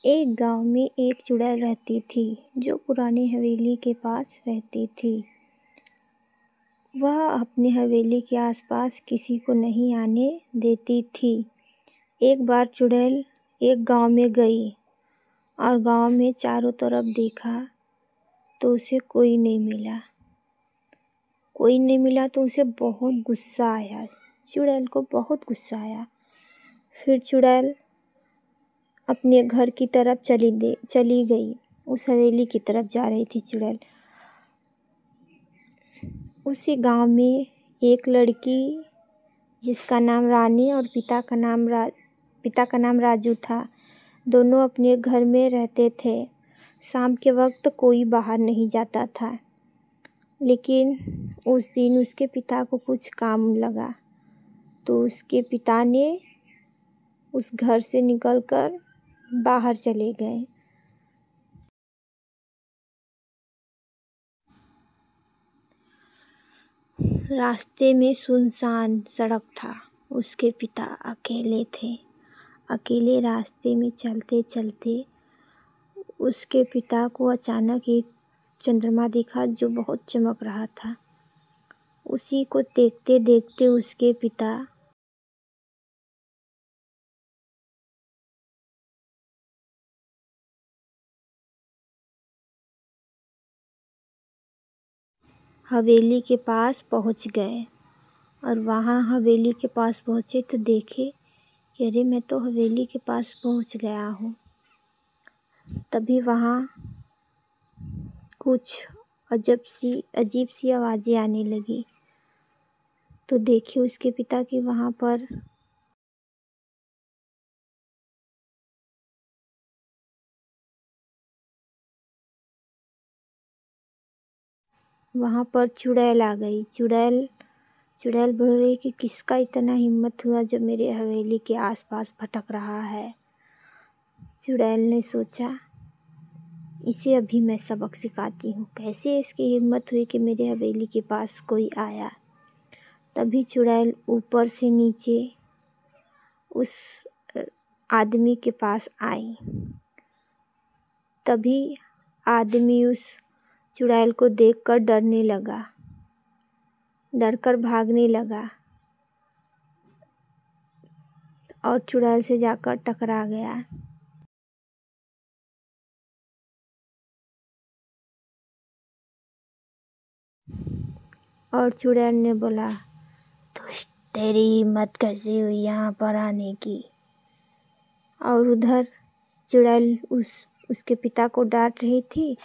एक गांव में एक चुड़ैल रहती थी जो पुरानी हवेली के पास रहती थी। वह अपनी हवेली के आसपास किसी को नहीं आने देती थी। एक बार चुड़ैल एक गांव में गई और गांव में चारों तरफ देखा तो उसे कोई नहीं मिला तो उसे बहुत गुस्सा आया। चुड़ैल को बहुत गुस्सा आया। फिर चुड़ैल अपने घर की तरफ चली गई। उस हवेली की तरफ जा रही थी चुड़ैल। उसी गांव में एक लड़की जिसका नाम रानी और पिता का नाम राजू था। दोनों अपने घर में रहते थे। शाम के वक्त कोई बाहर नहीं जाता था, लेकिन उस दिन उसके पिता को कुछ काम लगा तो उसके पिता ने उस घर से निकलकर बाहर चले गए। रास्ते में सुनसान सड़क था। उसके पिता अकेले थे। अकेले रास्ते में चलते चलते उसके पिता को अचानक एक चंद्रमा दिखा जो बहुत चमक रहा था। उसी को देखते देखते उसके पिता हवेली के पास पहुंच गए और वहाँ हवेली के पास पहुँचे तो देखे कि अरे मैं तो हवेली के पास पहुंच गया हूँ। तभी वहाँ कुछ अजीब सी आवाज़ें आने लगी तो देखे उसके पिता कि वहाँ पर चुड़ैल आ गई। चुड़ैल बोल रही कि किसका इतना हिम्मत हुआ जो मेरे हवेली के आसपास भटक रहा है। चुड़ैल ने सोचा इसे अभी मैं सबक सिखाती हूँ, कैसे इसकी हिम्मत हुई कि मेरे हवेली के पास कोई आया। तभी चुड़ैल ऊपर से नीचे उस आदमी के पास आई। तभी आदमी उस चुड़ैल को देखकर डरकर भागने लगा और चुड़ैल से जाकर टकरा गया। और चुड़ैल ने बोला, तेरी हिम्मत कैसे हुई यहाँ पर आने की। और उधर चुड़ैल उसके पिता को डांट रही थी।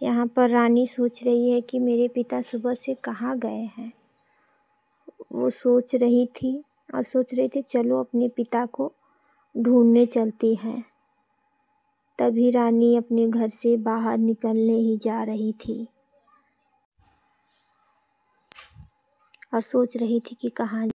यहाँ पर रानी सोच रही है कि मेरे पिता सुबह से कहाँ गए हैं। वो सोच रही थी चलो अपने पिता को ढूंढने चलती हैं। तभी रानी अपने घर से बाहर निकलने ही जा रही थी और सोच रही थी कि कहाँ